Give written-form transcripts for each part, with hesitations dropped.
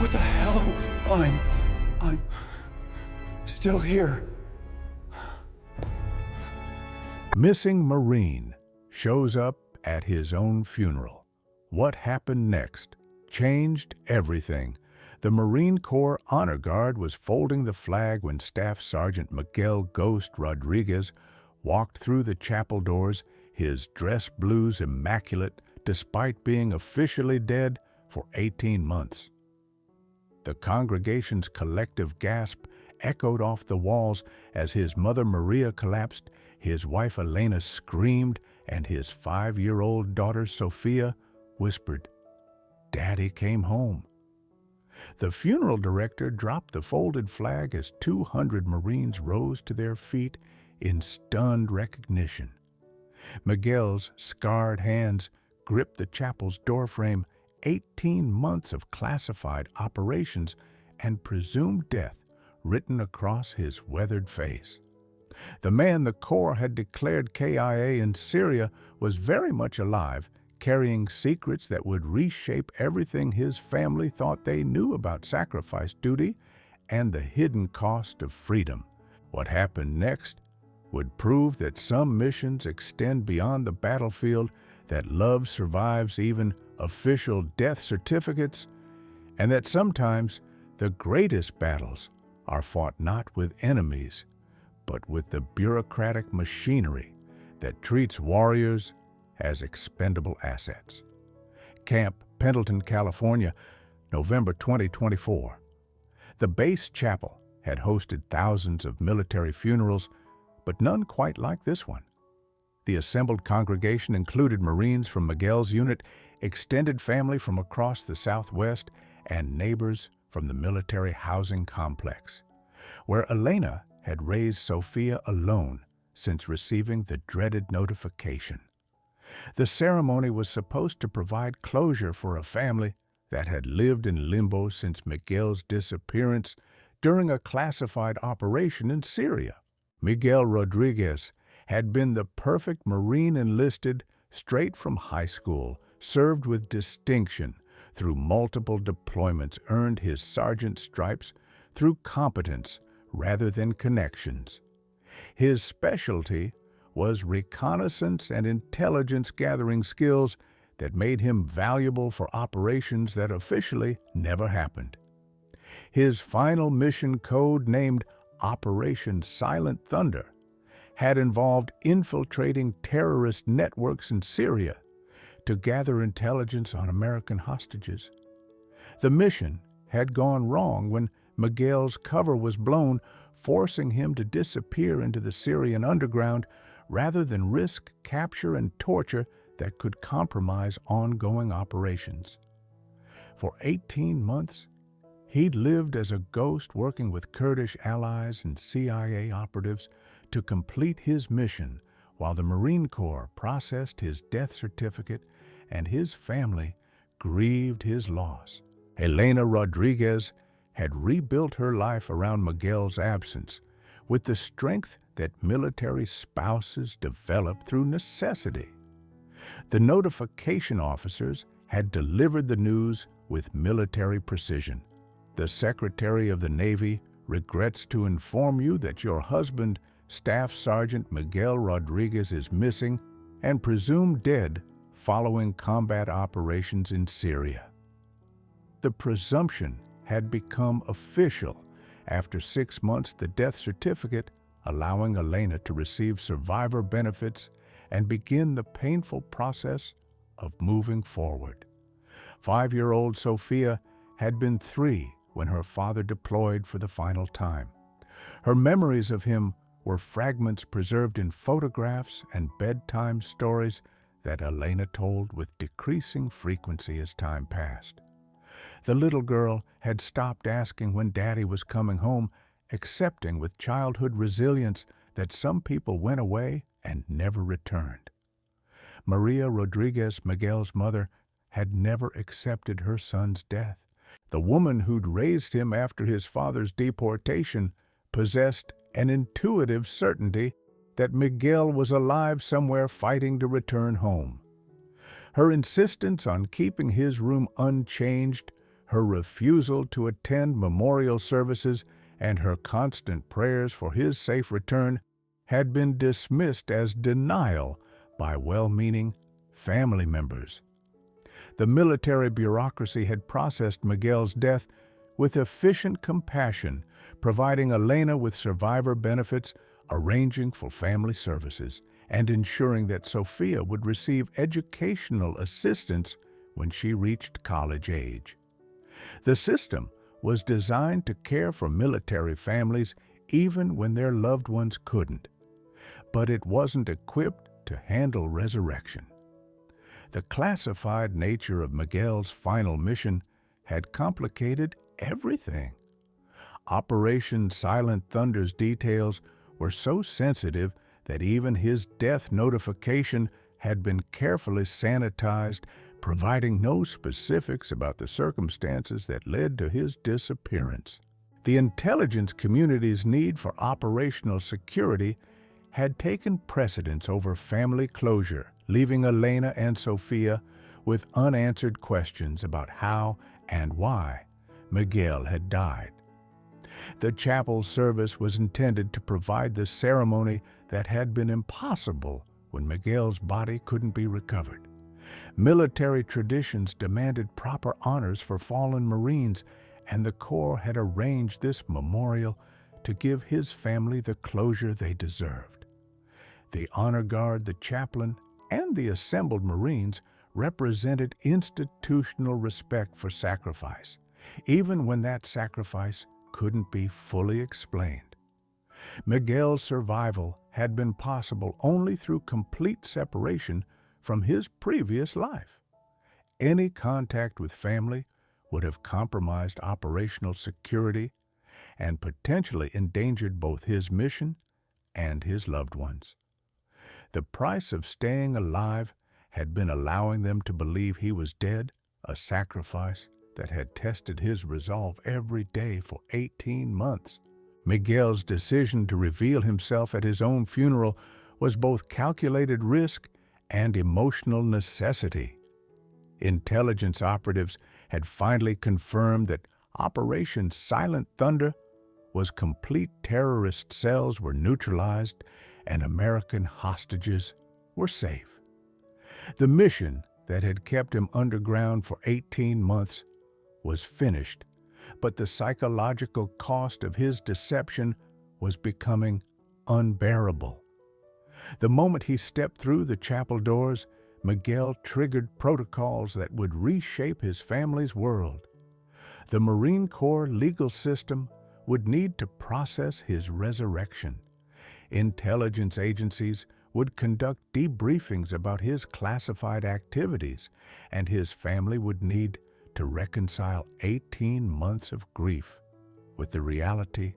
What the hell? I'm still here. Missing Marine shows up at his own funeral. What happened next changed everything. The Marine Corps Honor Guard was folding the flag when Staff Sergeant Miguel "Ghost" Rodriguez walked through the chapel doors, his dress blues immaculate despite being officially dead for 18 months. The congregation's collective gasp echoed off the walls as his mother Maria collapsed, his wife Elena screamed, and his 5-year-old daughter Sofia whispered, "Daddy came home." The funeral director dropped the folded flag as 200 Marines rose to their feet in stunned recognition. Miguel's scarred hands gripped the chapel's doorframe. 18 months of classified operations and presumed death written across his weathered face. The man the Corps had declared KIA in Syria was very much alive, carrying secrets that would reshape everything his family thought they knew about sacrifice duty and the hidden cost of freedom. What happened next would prove that some missions extend beyond the battlefield, that love survives even official death certificates, and that sometimes the greatest battles are fought not with enemies, but with the bureaucratic machinery that treats warriors as expendable assets. Camp Pendleton, California, November 2024. The base chapel had hosted thousands of military funerals, but none quite like this one. The assembled congregation included Marines from Miguel's unit, extended family from across the Southwest, and neighbors from the military housing complex, where Elena had raised Sofia alone since receiving the dreaded notification. The ceremony was supposed to provide closure for a family that had lived in limbo since Miguel's disappearance during a classified operation in Syria. Miguel Rodriguez had been the perfect Marine enlisted straight from high school, served with distinction through multiple deployments, earned his sergeant stripes through competence rather than connections. His specialty was reconnaissance and intelligence gathering skills that made him valuable for operations that officially never happened. His final mission code, named Operation Silent Thunder, had involved infiltrating terrorist networks in Syria to gather intelligence on American hostages. The mission had gone wrong when Miguel's cover was blown, forcing him to disappear into the Syrian underground rather than risk capture and torture that could compromise ongoing operations. For 18 months, he'd lived as a ghost, working with Kurdish allies and CIA operatives to complete his mission while the Marine Corps processed his death certificate and his family grieved his loss. Elena Rodriguez had rebuilt her life around Miguel's absence with the strength that military spouses develop through necessity. The notification officers had delivered the news with military precision. The Secretary of the Navy regrets to inform you that your husband, Staff Sergeant Miguel Rodriguez, is missing and presumed dead following combat operations in Syria. The presumption had become official after 6 months, the death certificate allowing Elena to receive survivor benefits and begin the painful process of moving forward. 5-year-old Sofia had been 3 when her father deployed for the final time. Her memories of him were fragments preserved in photographs and bedtime stories that Elena told with decreasing frequency as time passed. The little girl had stopped asking when Daddy was coming home, accepting with childhood resilience that some people went away and never returned. Maria Rodriguez, Miguel's mother, had never accepted her son's death. The woman who'd raised him after his father's deportation possessed an intuitive certainty that Miguel was alive somewhere fighting to return home. Her insistence on keeping his room unchanged, Her refusal to attend memorial services and her constant prayers for his safe return had been dismissed as denial by well-meaning family members. The military bureaucracy had processed Miguel's death with efficient compassion, providing Elena with survivor benefits, arranging for family services, and ensuring that Sofia would receive educational assistance when she reached college age. The system was designed to care for military families even when their loved ones couldn't, but it wasn't equipped to handle resurrection. The classified nature of Miguel's final mission had complicated everything. Operation Silent Thunder's details were so sensitive that even his death notification had been carefully sanitized, providing no specifics about the circumstances that led to his disappearance. The intelligence community's need for operational security had taken precedence over family closure, leaving Elena and Sofia with unanswered questions about how and why Miguel had died. The chapel service was intended to provide the ceremony that had been impossible when Miguel's body couldn't be recovered. Military traditions demanded proper honors for fallen Marines, and the Corps had arranged this memorial to give his family the closure they deserved. The honor guard, the chaplain, and the assembled Marines represented institutional respect for sacrifice, even when that sacrifice couldn't be fully explained. Miguel's survival had been possible only through complete separation from his previous life. Any contact with family would have compromised operational security and potentially endangered both his mission and his loved ones. The price of staying alive had been allowing them to believe he was dead, a sacrifice that had tested his resolve every day for 18 months. Miguel's decision to reveal himself at his own funeral was both calculated risk and emotional necessity. Intelligence operatives had finally confirmed that Operation Silent Thunder was complete. Terrorist cells were neutralized and American hostages were safe. The mission that had kept him underground for 18 months was finished, but the psychological cost of his deception was becoming unbearable. The moment he stepped through the chapel doors, Miguel triggered protocols that would reshape his family's world. The Marine Corps legal system would need to process his resurrection. Intelligence agencies would conduct debriefings about his classified activities, and his family would need to reconcile 18 months of grief with the reality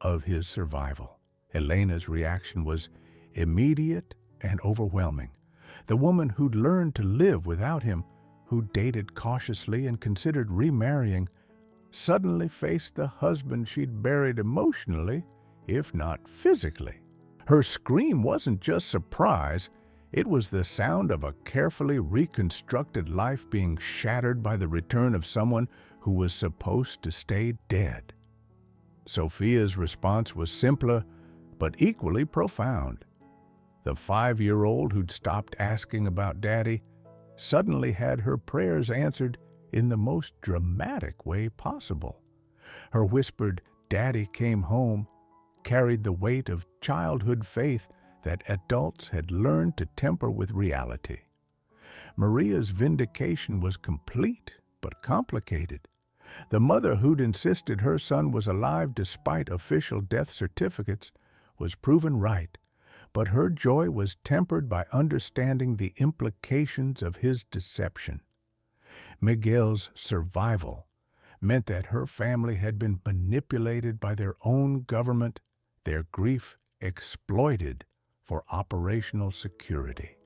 of his survival. Elena's reaction was immediate and overwhelming. The woman who'd learned to live without him, who dated cautiously and considered remarrying, suddenly faced the husband she'd buried emotionally, if not physically. Her scream wasn't just surprise, it was the sound of a carefully reconstructed life being shattered by the return of someone who was supposed to stay dead. Sofia's response was simpler, but equally profound. The 5-year-old who'd stopped asking about Daddy suddenly had her prayers answered in the most dramatic way possible. Her whispered, "Daddy came home," carried the weight of childhood faith that adults had learned to temper with reality. Maria's vindication was complete but complicated. The mother who'd insisted her son was alive despite official death certificates was proven right, but her joy was tempered by understanding the implications of his deception. Miguel's survival meant that her family had been manipulated by their own government, their grief exploited for operational security.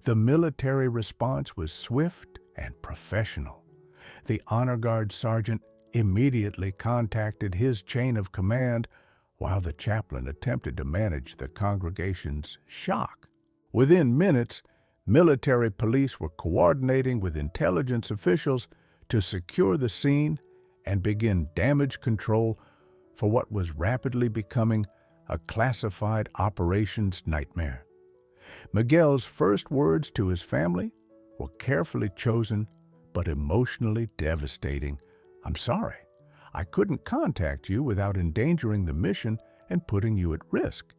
The military response was swift and professional. The honor guard sergeant immediately contacted his chain of command, while the chaplain attempted to manage the congregation's shock. Within minutes, military police were coordinating with intelligence officials to secure the scene and begin damage control for what was rapidly becoming a classified operations nightmare. Miguel's first words to his family were carefully chosen but emotionally devastating. "I'm sorry. I couldn't contact you without endangering the mission and putting you at risk.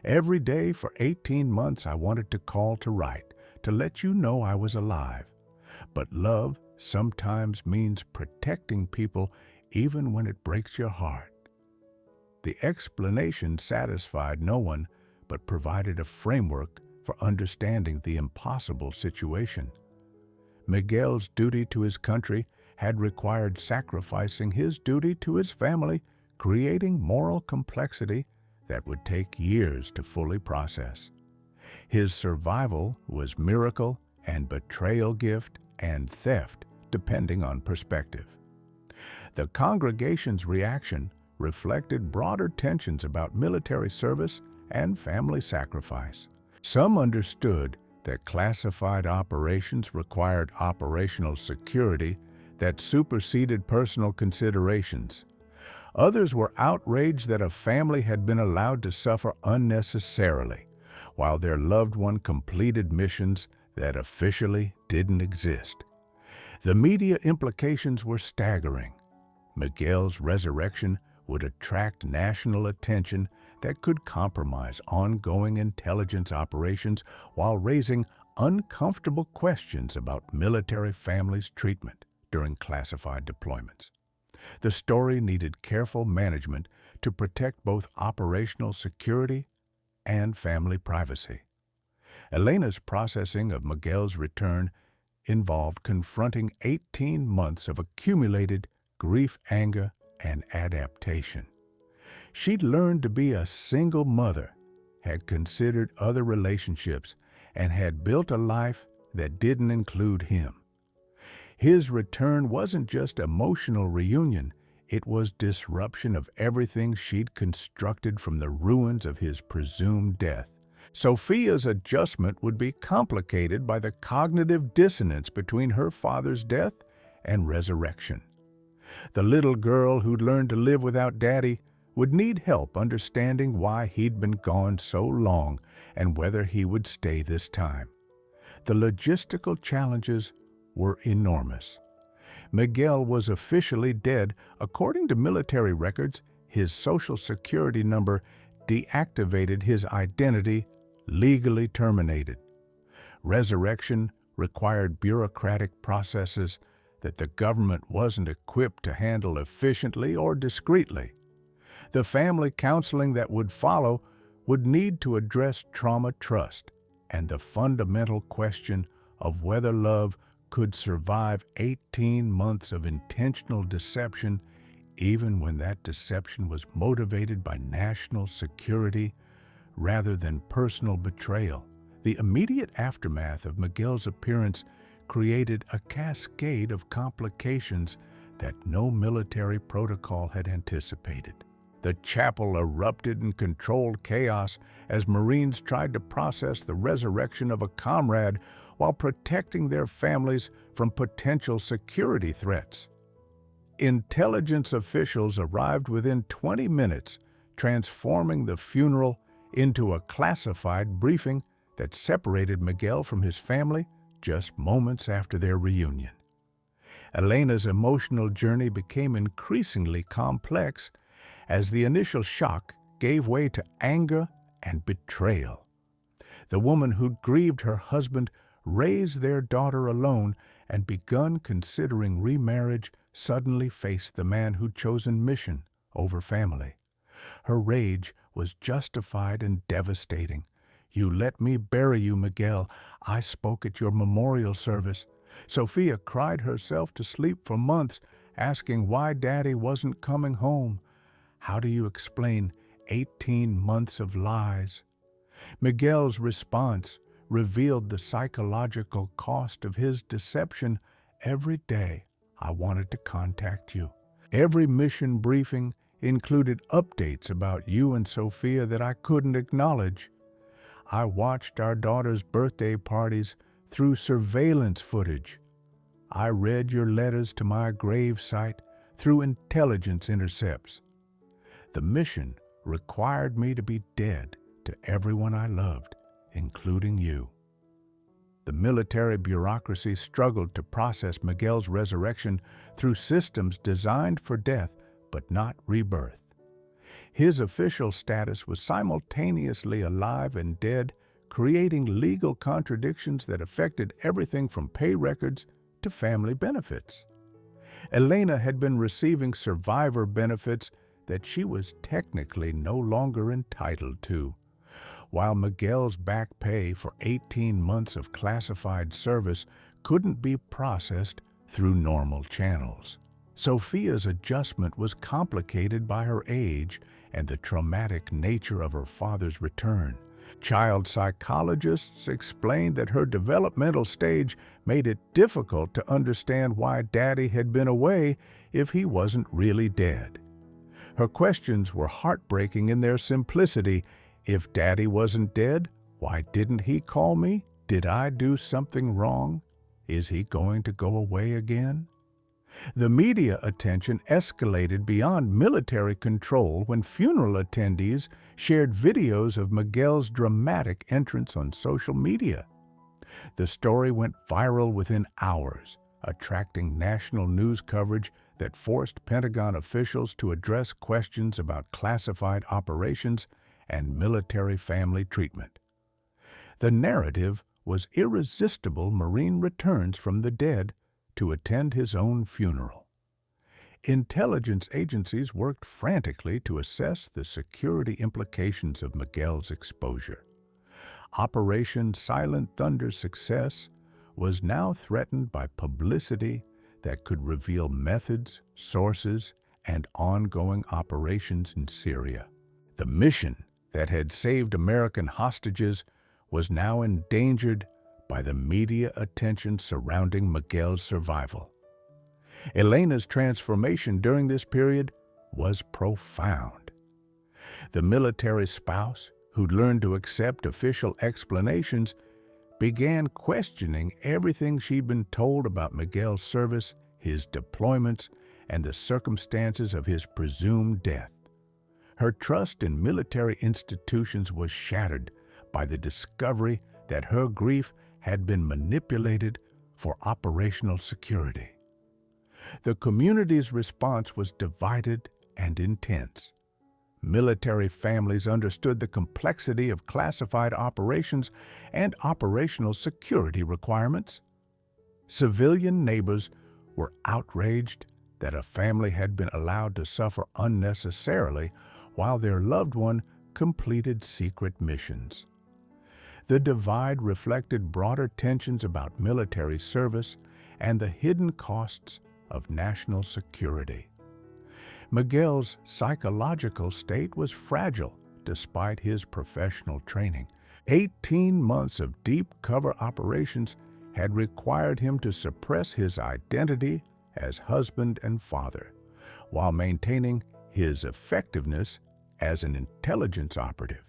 Every day for 18 months I wanted to call to write, to let you know I was alive. But love sometimes means protecting people even when it breaks your heart." The explanation satisfied no one, but provided a framework for understanding the impossible situation. Miguel's duty to his country had required sacrificing his duty to his family, creating moral complexity that would take years to fully process. His survival was miracle and betrayal, gift and theft, depending on perspective. The congregation's reaction reflected broader tensions about military service and family sacrifice. Some understood that classified operations required operational security that superseded personal considerations. Others were outraged that a family had been allowed to suffer unnecessarily, while their loved one completed missions that officially didn't exist. The media implications were staggering. Miguel's resurrection would attract national attention that could compromise ongoing intelligence operations while raising uncomfortable questions about military families' treatment during classified deployments. The story needed careful management to protect both operational security and family privacy. Elena's processing of Miguel's return involved confronting 18 months of accumulated grief, anger, and adaptation. She'd learned to be a single mother, had considered other relationships, and had built a life that didn't include him. His return wasn't just emotional reunion, it was disruption of everything she'd constructed from the ruins of his presumed death. Sofia's adjustment would be complicated by the cognitive dissonance between her father's death and resurrection. The little girl who'd learned to live without Daddy would need help understanding why he'd been gone so long and whether he would stay this time. The logistical challenges were enormous. Miguel was officially dead. According to military records, his Social Security number deactivated his identity, legally terminated. Resurrection required bureaucratic processes that the government wasn't equipped to handle efficiently or discreetly. The family counseling that would follow would need to address trauma trust and the fundamental question of whether love could survive 18 months of intentional deception, even when that deception was motivated by national security rather than personal betrayal. The immediate aftermath of Miguel's appearance created a cascade of complications that no military protocol had anticipated. The chapel erupted in controlled chaos as Marines tried to process the resurrection of a comrade while protecting their families from potential security threats. Intelligence officials arrived within 20 minutes, transforming the funeral into a classified briefing that separated Miguel from his family just moments after their reunion. Elena's emotional journey became increasingly complex as the initial shock gave way to anger and betrayal. The woman who'd grieved her husband, raised their daughter alone, and begun considering remarriage suddenly faced the man who'd chosen mission over family. Her rage was justified and devastating. "You let me bury you, Miguel. I spoke at your memorial service." Sofia cried herself to sleep for months, asking why Daddy wasn't coming home. How do you explain 18 months of lies? Miguel's response revealed the psychological cost of his deception. "Every day I wanted to contact you. Every mission briefing included updates about you and Sofia that I couldn't acknowledge. I watched our daughter's birthday parties through surveillance footage. I read your letters to my grave site through intelligence intercepts. The mission required me to be dead to everyone I loved, including you. The military bureaucracy struggled to process Miguel's resurrection through systems designed for death but not rebirth. His official status was simultaneously alive and dead, creating legal contradictions that affected everything from pay records to family benefits. Elena had been receiving survivor benefits that she was technically no longer entitled to, while Miguel's back pay for 18 months of classified service couldn't be processed through normal channels. Sofia's adjustment was complicated by her age and the traumatic nature of her father's return. Child psychologists explained that her developmental stage made it difficult to understand why Daddy had been away if he wasn't really dead. Her questions were heartbreaking in their simplicity. If Daddy wasn't dead, why didn't he call me? Did I do something wrong? Is he going to go away again? The media attention escalated beyond military control when funeral attendees shared videos of Miguel's dramatic entrance on social media. The story went viral within hours, attracting national news coverage that forced Pentagon officials to address questions about classified operations and military family treatment. The narrative was irresistible. Marine returns from the dead to attend his own funeral. Intelligence agencies worked frantically to assess the security implications of Miguel's exposure. Operation Silent Thunder's success was now threatened by publicity that could reveal methods, sources, and ongoing operations in Syria. The mission that had saved American hostages was now endangered by the media attention surrounding Miguel's survival. Elena's transformation during this period was profound. The military spouse, who'd learned to accept official explanations, began questioning everything she'd been told about Miguel's service, his deployments, and the circumstances of his presumed death. Her trust in military institutions was shattered by the discovery that her grief had been manipulated for operational security. The community's response was divided and intense. Military families understood the complexity of classified operations and operational security requirements. Civilian neighbors were outraged that a family had been allowed to suffer unnecessarily while their loved one completed secret missions. The divide reflected broader tensions about military service and the hidden costs of national security. Miguel's psychological state was fragile despite his professional training. 18 months of deep cover operations had required him to suppress his identity as husband and father, while maintaining his effectiveness as an intelligence operative.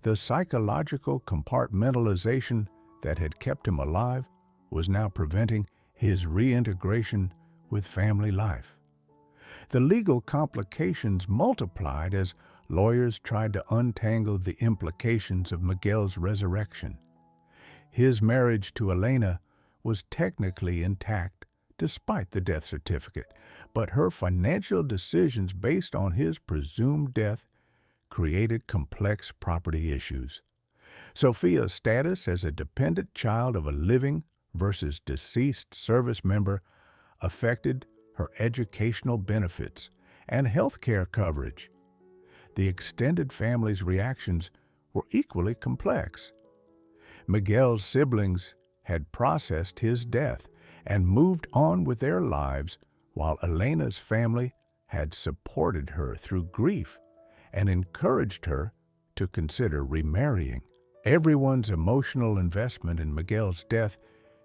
The psychological compartmentalization that had kept him alive was now preventing his reintegration with family life. The legal complications multiplied as lawyers tried to untangle the implications of Miguel's resurrection. His marriage to Elena was technically intact despite the death certificate, but her financial decisions based on his presumed death created complex property issues. Sofia's status as a dependent child of a living versus deceased service member affected her educational benefits and health care coverage. The extended family's reactions were equally complex. Miguel's siblings had processed his death and moved on with their lives, while Elena's family had supported her through grief and encouraged her to consider remarrying. Everyone's emotional investment in Miguel's death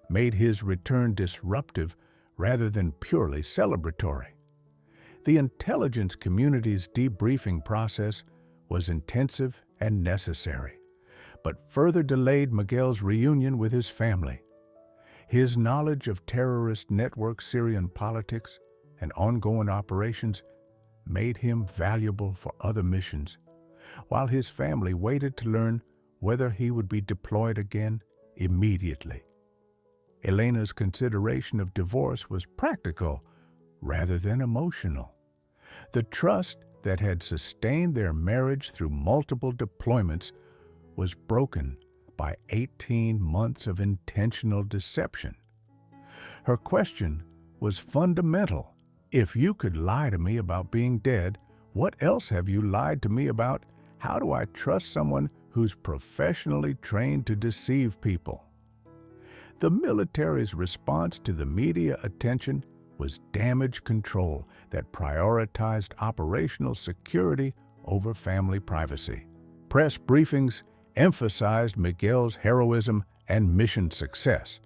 made his return disruptive rather than purely celebratory. The intelligence community's debriefing process was intensive and necessary, but further delayed Miguel's reunion with his family. His knowledge of terrorist network Syrian politics and ongoing operations made him valuable for other missions, while his family waited to learn whether he would be deployed again immediately. Elena's consideration of divorce was practical rather than emotional. The trust that had sustained their marriage through multiple deployments was broken by 18 months of intentional deception. Her question was fundamental. If you could lie to me about being dead, what else have you lied to me about? How do I trust someone who's professionally trained to deceive people? The military's response to the media attention was damage control that prioritized operational security over family privacy. Press briefings emphasized Miguel's heroism and mission success,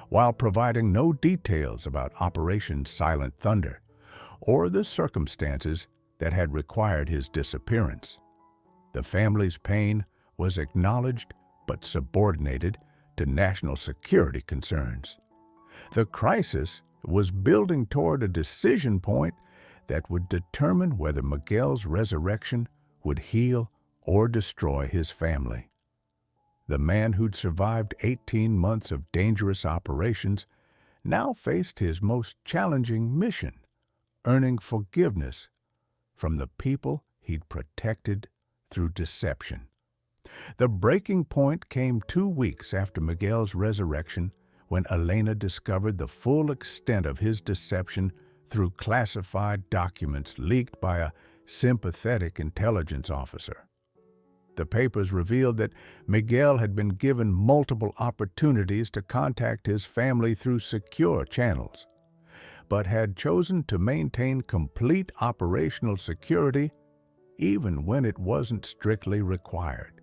while providing no details about Operation Silent Thunder or the circumstances that had required his disappearance. The family's pain was acknowledged but subordinated to national security concerns. The crisis was building toward a decision point that would determine whether Miguel's resurrection would heal or destroy his family. The man who'd survived 18 months of dangerous operations now faced his most challenging mission, earning forgiveness from the people he'd protected through deception. The breaking point came 2 weeks after Miguel's resurrection, when Elena discovered the full extent of his deception through classified documents leaked by a sympathetic intelligence officer. The papers revealed that Miguel had been given multiple opportunities to contact his family through secure channels, but had chosen to maintain complete operational security even when it wasn't strictly required.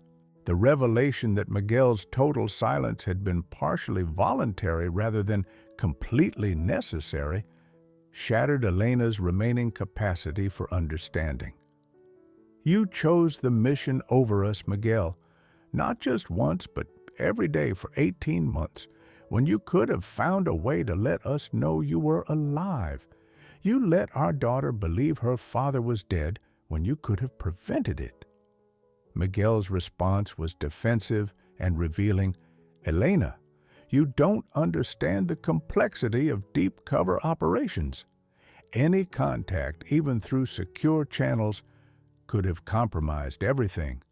The revelation that Miguel's total silence had been partially voluntary rather than completely necessary shattered Elena's remaining capacity for understanding. You chose the mission over us, Miguel, not just once, but every day for 18 months, when you could have found a way to let us know you were alive. You let our daughter believe her father was dead when you could have prevented it. Miguel's response was defensive and revealing. Elena, you don't understand the complexity of deep cover operations. Any contact, even through secure channels, could have compromised everything.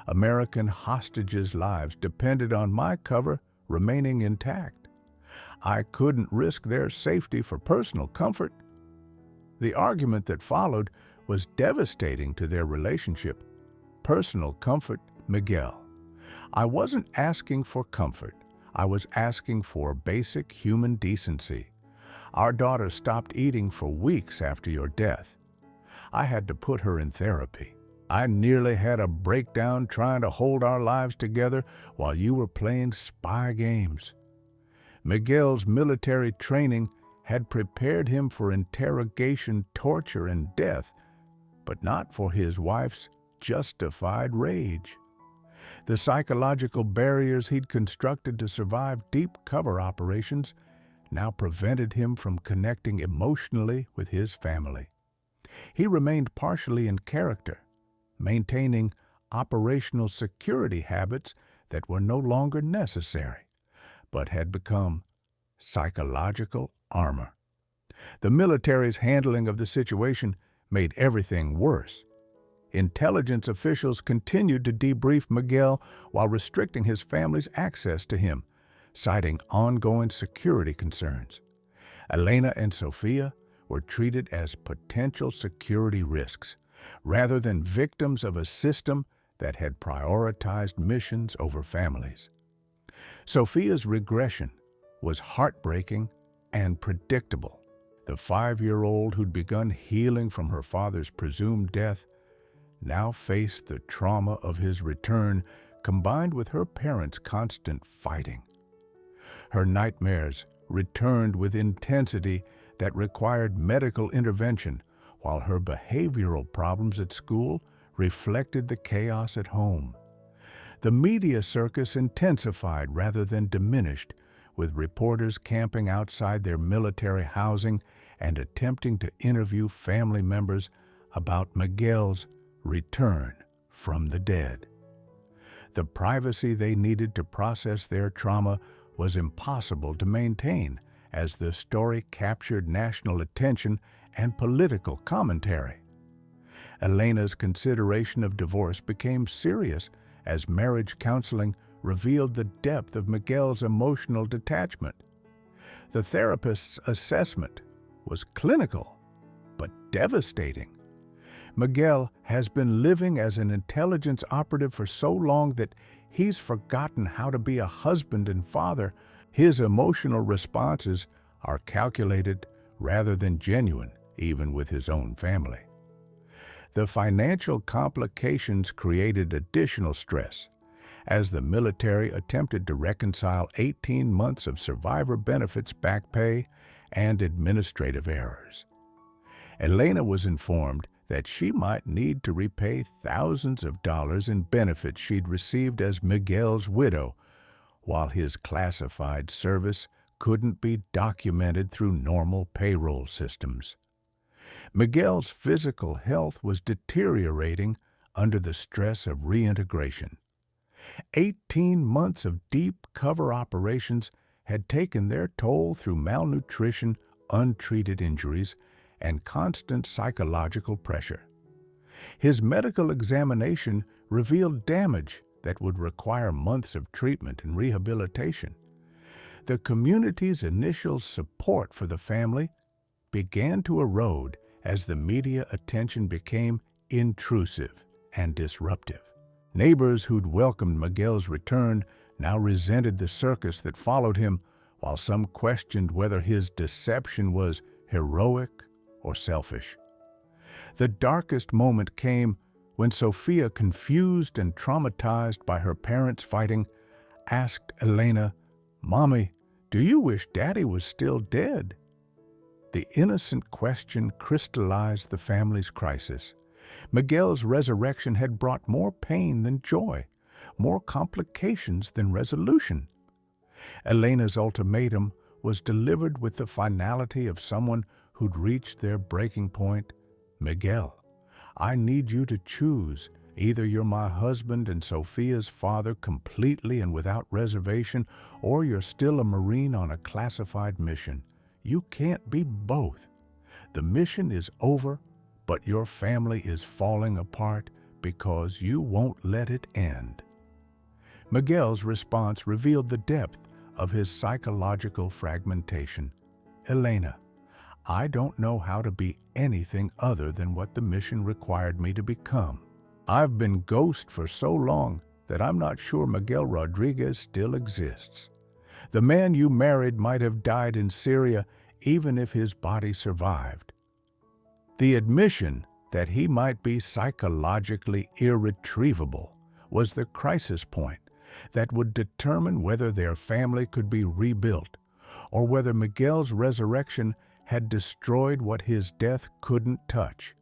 American hostages' lives depended on my cover remaining intact. I couldn't risk their safety for personal comfort. The argument that followed was devastating to their relationship. Personal comfort, Miguel. I wasn't asking for comfort. I was asking for basic human decency. Our daughter stopped eating for weeks after your death. I had to put her in therapy. I nearly had a breakdown trying to hold our lives together while you were playing spy games. Miguel's military training had prepared him for interrogation, torture, and death, but not for his wife's justified rage. The psychological barriers he'd constructed to survive deep cover operations now prevented him from connecting emotionally with his family. He remained partially in character, maintaining operational security habits that were no longer necessary, but had become psychological armor. The military's handling of the situation made everything worse. Intelligence officials continued to debrief Miguel while restricting his family's access to him, citing ongoing security concerns. Elena and Sofia were treated as potential security risks, rather than victims of a system that had prioritized missions over families. Sofia's regression was heartbreaking and predictable. The 5-year-old who'd begun healing from her father's presumed death now faced the trauma of his return, combined with her parents' constant fighting. Her nightmares returned with intensity that required medical intervention, while her behavioral problems at school reflected the chaos at home. The media circus intensified rather than diminished with reporters camping outside their military housing and attempting to interview family members about Miguel's return from the dead. The privacy they needed to process their trauma was impossible to maintain as the story captured national attention and political commentary. Elena's consideration of divorce became serious as marriage counseling revealed the depth of Miguel's emotional detachment. The therapist's assessment was clinical, but devastating. Miguel has been living as an intelligence operative for so long that he's forgotten how to be a husband and father. His emotional responses are calculated rather than genuine, even with his own family. The financial complications created additional stress as the military attempted to reconcile 18 months of survivor benefits back pay and administrative errors. Elena was informed that she might need to repay thousands of dollars in benefits she'd received as Miguel's widow, while his classified service couldn't be documented through normal payroll systems. Miguel's physical health was deteriorating under the stress of reintegration. 18 months of deep cover operations had taken their toll through malnutrition, untreated injuries, and constant psychological pressure. His medical examination revealed damage that would require months of treatment and rehabilitation. The community's initial support for the family began to erode as the media attention became intrusive and disruptive. Neighbors who'd welcomed Miguel's return now resented the circus that followed him, while some questioned whether his deception was heroic or selfish. The darkest moment came when Sofia, confused and traumatized by her parents' fighting, asked Elena, "Mommy, do you wish Daddy was still dead?" The innocent question crystallized the family's crisis. Miguel's resurrection had brought more pain than joy, more complications than resolution. Elena's ultimatum was delivered with the finality of someone who'd reached their breaking point. "Miguel, I need you to choose. Either you're my husband and Sofia's father completely and without reservation, or you're still a Marine on a classified mission. You can't be both. The mission is over, but your family is falling apart because you won't let it end." Miguel's response revealed the depth of his psychological fragmentation. "Elena, I don't know how to be anything other than what the mission required me to become. I've been ghost for so long that I'm not sure Miguel Rodriguez still exists. The man you married might have died in Syria even if his body survived." The admission that he might be psychologically irretrievable was the crisis point that would determine whether their family could be rebuilt or whether Miguel's resurrection had destroyed what his death couldn't touch.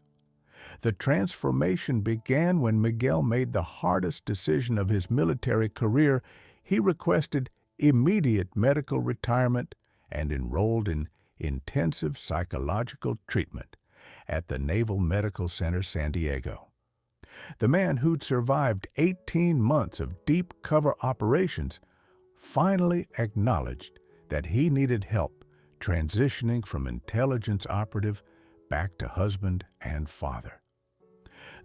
The transformation began when Miguel made the hardest decision of his military career. He requested immediate medical retirement and enrolled in intensive psychological treatment at the Naval Medical Center, San Diego. The man who'd survived 18 months of deep cover operations finally acknowledged that he needed help transitioning from intelligence operative back to husband and father.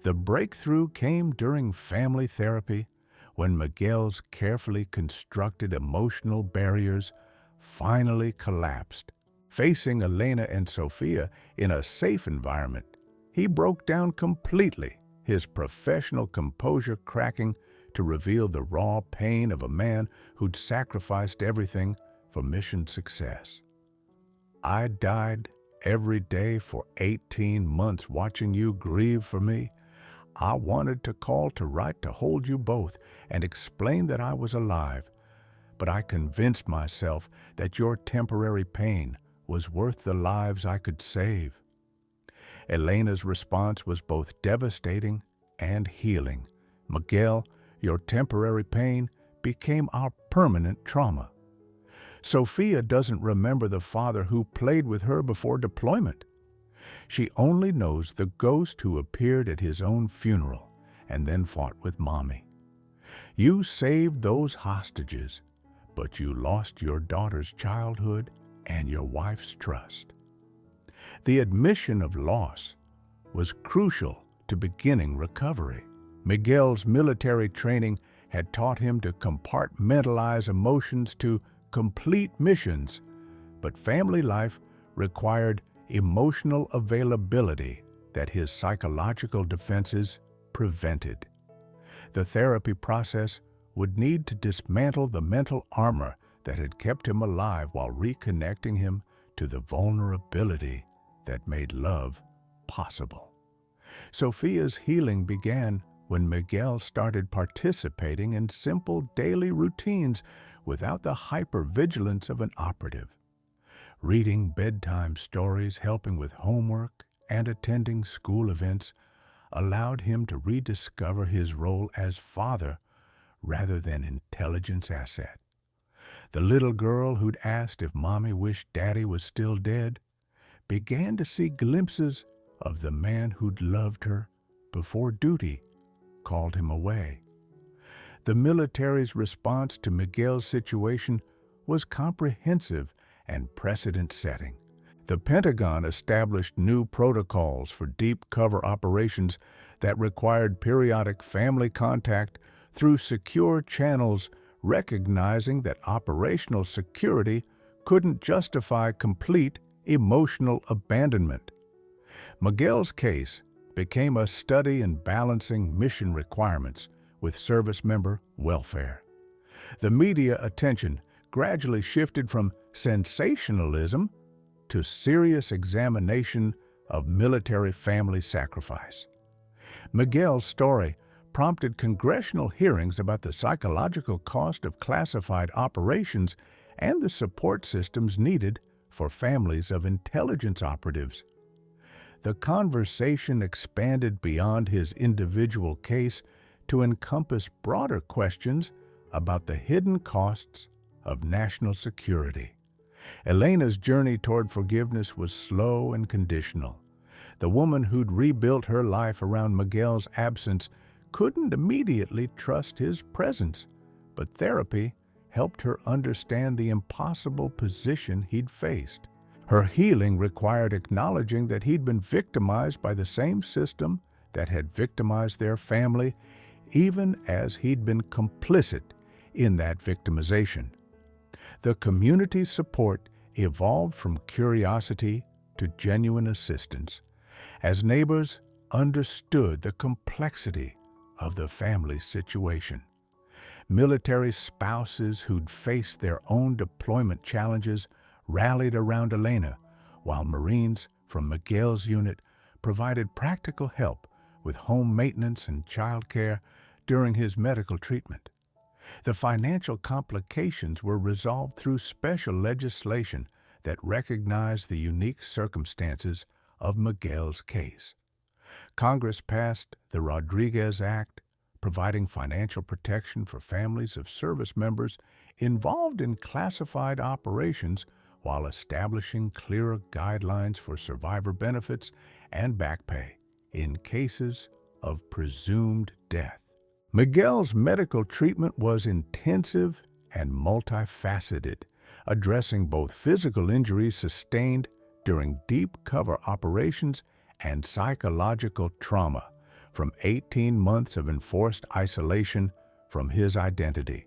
The breakthrough came during family therapy when Miguel's carefully constructed emotional barriers finally collapsed. Facing Elena and Sofia in a safe environment, he broke down completely, his professional composure cracking to reveal the raw pain of a man who'd sacrificed everything for mission success. "I died every day for 18 months watching you grieve for me. I wanted to call to write to hold you both and explain that I was alive, but I convinced myself that your temporary pain was worth the lives I could save." Elena's response was both devastating and healing. "Miguel, your temporary pain became our permanent trauma." Sofia doesn't remember the father who played with her before deployment. She only knows the ghost who appeared at his own funeral and then fought with Mommy. You saved those hostages, but you lost your daughter's childhood and your wife's trust. The admission of loss was crucial to beginning recovery. Miguel's military training had taught him to compartmentalize emotions to complete missions, but family life required emotional availability that his psychological defenses prevented. The therapy process would need to dismantle the mental armor that had kept him alive while reconnecting him to the vulnerability that made love possible. Sofia's healing began when Miguel started participating in simple daily routines without the hypervigilance of an operative. Reading bedtime stories, helping with homework, and attending school events allowed him to rediscover his role as father rather than intelligence asset. The little girl who'd asked if Mommy wished Daddy was still dead began to see glimpses of the man who'd loved her before duty called him away. The military's response to Miguel's situation was comprehensive and precedent-setting. The Pentagon established new protocols for deep cover operations that required periodic family contact through secure channels, recognizing that operational security couldn't justify complete emotional abandonment. Miguel's case became a study in balancing mission requirements with service member welfare. The media attention gradually shifted from sensationalism to serious examination of military family sacrifice. Miguel's story prompted congressional hearings about the psychological cost of classified operations and the support systems needed for families of intelligence operatives. The conversation expanded beyond his individual case to encompass broader questions about the hidden costs of national security. Elena's journey toward forgiveness was slow and conditional. The woman who'd rebuilt her life around Miguel's absence couldn't immediately trust his presence, but therapy helped her understand the impossible position he'd faced. Her healing required acknowledging that he'd been victimized by the same system that had victimized their family, even as he'd been complicit in that victimization. The community's support evolved from curiosity to genuine assistance, as neighbors understood the complexity of the family's situation. Military spouses who'd faced their own deployment challenges rallied around Elena, while Marines from Miguel's unit provided practical help with home maintenance and childcare during his medical treatment. The financial complications were resolved through special legislation that recognized the unique circumstances of Miguel's case. Congress passed the Rodriguez Act, providing financial protection for families of service members involved in classified operations while establishing clearer guidelines for survivor benefits and back pay in cases of presumed death. Miguel's medical treatment was intensive and multifaceted, addressing both physical injuries sustained during deep cover operations and psychological trauma from 18 months of enforced isolation from his identity.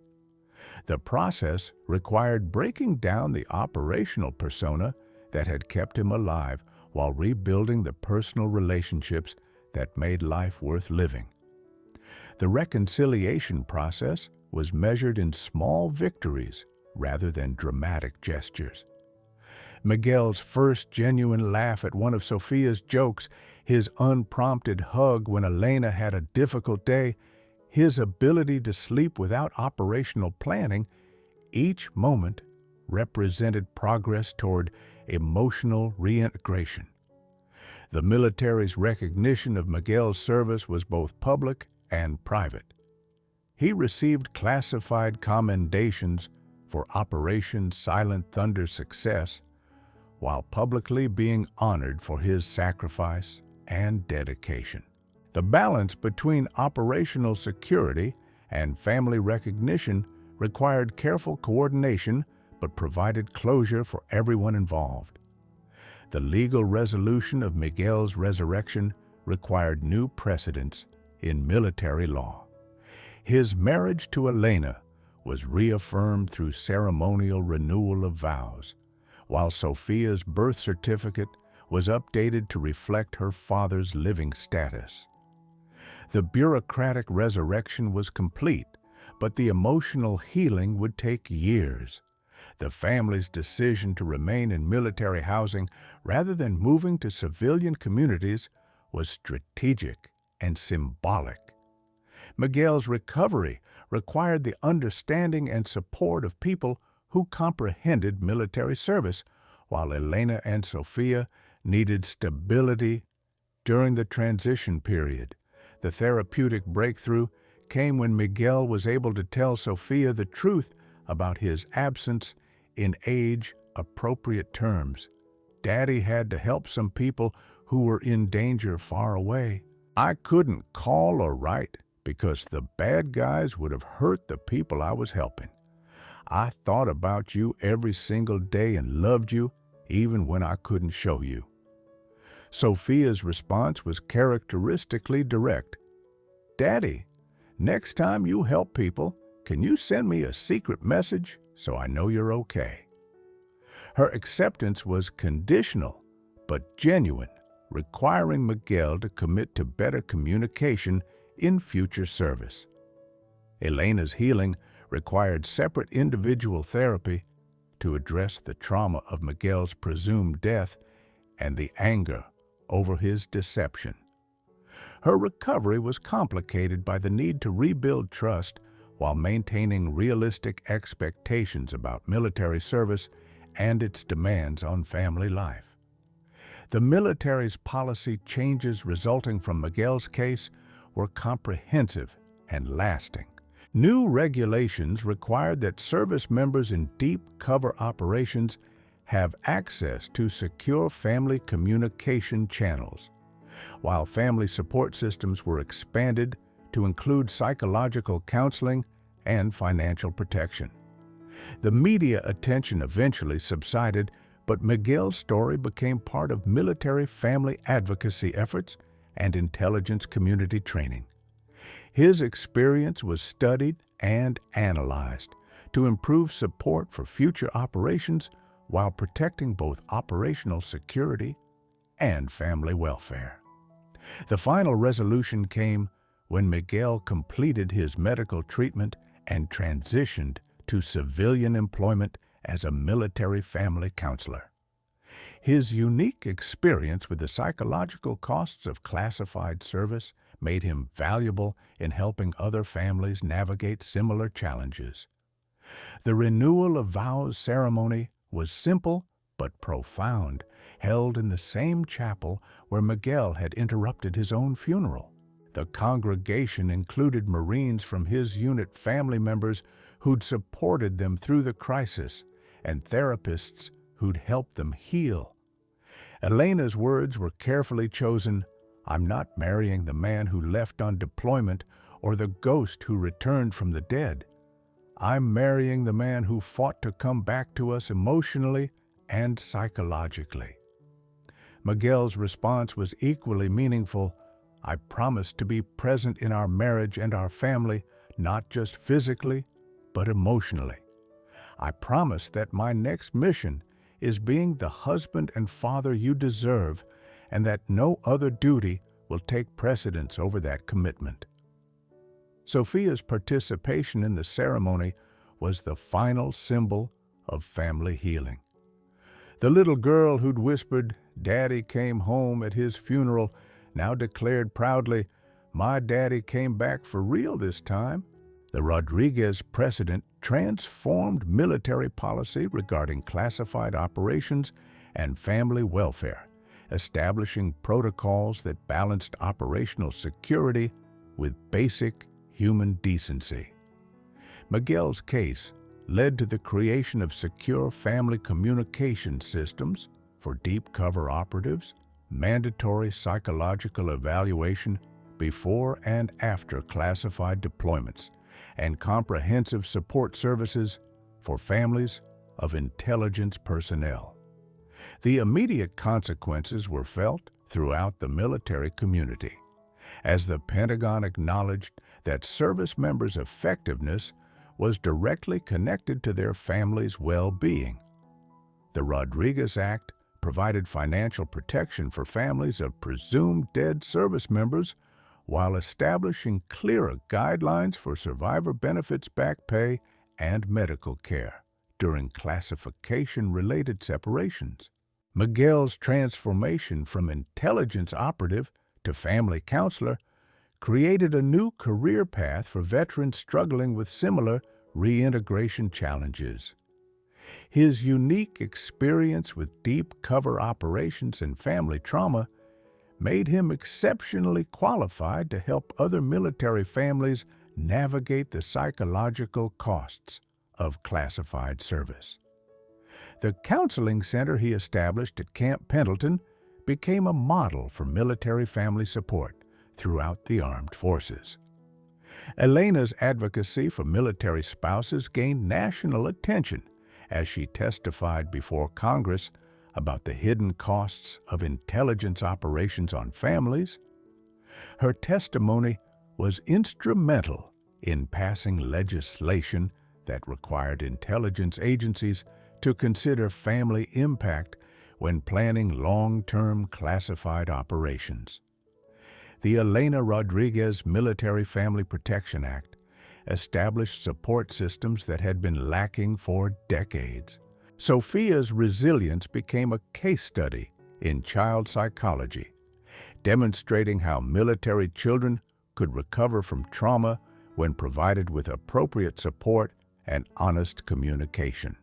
The process required breaking down the operational persona that had kept him alive while rebuilding the personal relationships that made life worth living. The reconciliation process was measured in small victories rather than dramatic gestures. Miguel's first genuine laugh at one of Sofia's jokes, his unprompted hug when Elena had a difficult day, his ability to sleep without operational planning, each moment represented progress toward emotional reintegration. The military's recognition of Miguel's service was both public and private. He received classified commendations for Operation Silent Thunder's success, while publicly being honored for his sacrifice and dedication. The balance between operational security and family recognition required careful coordination but provided closure for everyone involved. The legal resolution of Miguel's resurrection required new precedents in military law. His marriage to Elena was reaffirmed through ceremonial renewal of vows, while Sofia's birth certificate was updated to reflect her father's living status. The bureaucratic resurrection was complete, but the emotional healing would take years. The family's decision to remain in military housing rather than moving to civilian communities was strategic and symbolic. Miguel's recovery required the understanding and support of people who comprehended military service, while Elena and Sofia needed stability during the transition period. The therapeutic breakthrough came when Miguel was able to tell Sofia the truth about his absence in age-appropriate terms. Daddy had to help some people who were in danger far away. I couldn't call or write because the bad guys would have hurt the people I was helping. I thought about you every single day and loved you even when I couldn't show you. Sofia's response was characteristically direct. Daddy, next time you help people, can you send me a secret message so I know you're okay? Her acceptance was conditional but genuine, requiring Miguel to commit to better communication in future service. Elena's healing required separate individual therapy to address the trauma of Miguel's presumed death and the anger over his deception. Her recovery was complicated by the need to rebuild trust while maintaining realistic expectations about military service and its demands on family life. The military's policy changes resulting from Miguel's case were comprehensive and lasting. New regulations required that service members in deep cover operations have access to secure family communication channels, while family support systems were expanded to include psychological counseling and financial protection. The media attention eventually subsided, but Miguel's story became part of military family advocacy efforts and intelligence community training. His experience was studied and analyzed to improve support for future operations while protecting both operational security and family welfare. The final resolution came when Miguel completed his medical treatment and transitioned to civilian employment as a military family counselor. His unique experience with the psychological costs of classified service made him valuable in helping other families navigate similar challenges. The renewal of vows ceremony was simple but profound, held in the same chapel where Miguel had interrupted his own funeral. The congregation included Marines from his unit family members who'd supported them through the crisis and therapists who'd helped them heal. Elena's words were carefully chosen. I'm not marrying the man who left on deployment or the ghost who returned from the dead. I'm marrying the man who fought to come back to us emotionally and psychologically. Miguel's response was equally meaningful. I promise to be present in our marriage and our family, not just physically, but emotionally. I promise that my next mission is being the husband and father you deserve, and that no other duty will take precedence over that commitment. Sofia's participation in the ceremony was the final symbol of family healing. The little girl who'd whispered, "Daddy came home" at his funeral now declared proudly, "My daddy came back for real this time." The Rodriguez precedent transformed military policy regarding classified operations and family welfare, establishing protocols that balanced operational security with basic human decency. Miguel's case led to the creation of secure family communication systems for deep cover operatives, mandatory psychological evaluation before and after classified deployments, and comprehensive support services for families of intelligence personnel. The immediate consequences were felt throughout the military community, as the Pentagon acknowledged that service members' effectiveness was directly connected to their families' well-being. The Rodriguez Act provided financial protection for families of presumed dead service members while establishing clearer guidelines for survivor benefits, back pay, and medical care during classification-related separations. Miguel's transformation from intelligence operative to family counselor created a new career path for veterans struggling with similar reintegration challenges. His unique experience with deep cover operations and family trauma made him exceptionally qualified to help other military families navigate the psychological costs of classified service. The counseling center he established at Camp Pendleton became a model for military family support throughout the armed forces. Elena's advocacy for military spouses gained national attention as she testified before Congress about the hidden costs of intelligence operations on families. Her testimony was instrumental in passing legislation that required intelligence agencies to consider family impact when planning long-term classified operations. The Elena Rodriguez Military Family Protection Act established support systems that had been lacking for decades. Sofia's resilience became a case study in child psychology, demonstrating how military children could recover from trauma when provided with appropriate support and honest communication.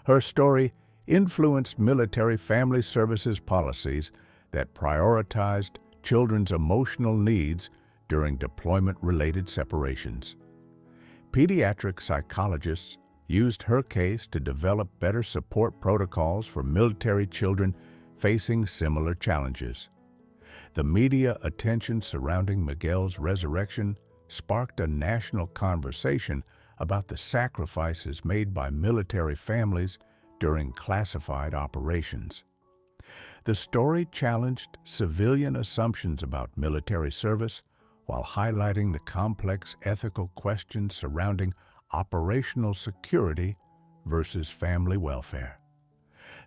Her story influenced military family services policies that prioritized children's emotional needs during deployment-related separations. Pediatric psychologists used her case to develop better support protocols for military children facing similar challenges. The media attention surrounding Miguel's resurrection sparked a national conversation about the sacrifices made by military families during classified operations. The story challenged civilian assumptions about military service while highlighting the complex ethical questions surrounding operational security versus family welfare.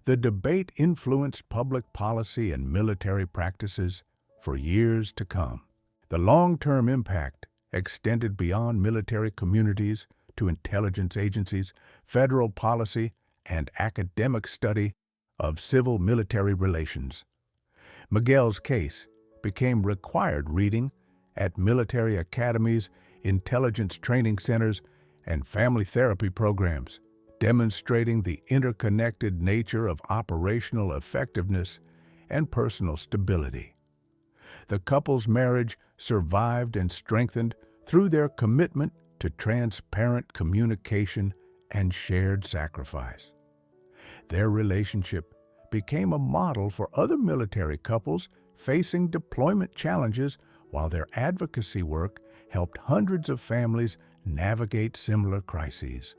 The debate influenced public policy and military practices for years to come. The long-term impact extended beyond military communities to intelligence agencies, federal policy, and academic study of civil-military relations. Miguel's case became required reading at military academies, intelligence training centers, and family therapy programs, demonstrating the interconnected nature of operational effectiveness and personal stability. The couple's marriage survived and strengthened through their commitment to transparent communication and shared sacrifice. Their relationship became a model for other military couples facing deployment challenges, while their advocacy work helped hundreds of families navigate similar crises.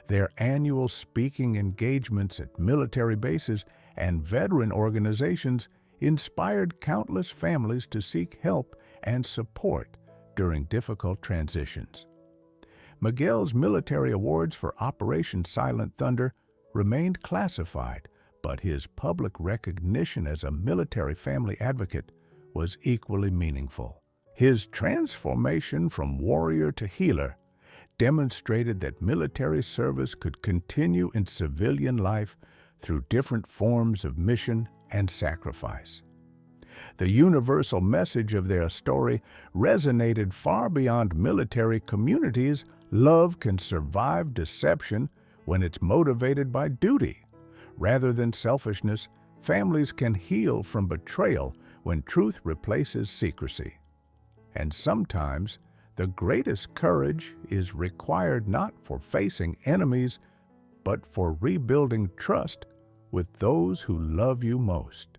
Their annual speaking engagements at military bases and veteran organizations inspired countless families to seek help and support during difficult transitions. Miguel's military awards for Operation Silent Thunder remained classified, but his public recognition as a military family advocate was equally meaningful. His transformation from warrior to healer demonstrated that military service could continue in civilian life through different forms of mission and sacrifice. The universal message of their story resonated far beyond military communities. Love can survive deception when it's motivated by duty. Rather than selfishness, families can heal from betrayal when truth replaces secrecy. And sometimes, The greatest courage is required not for facing enemies, but for rebuilding trust with those who love you most.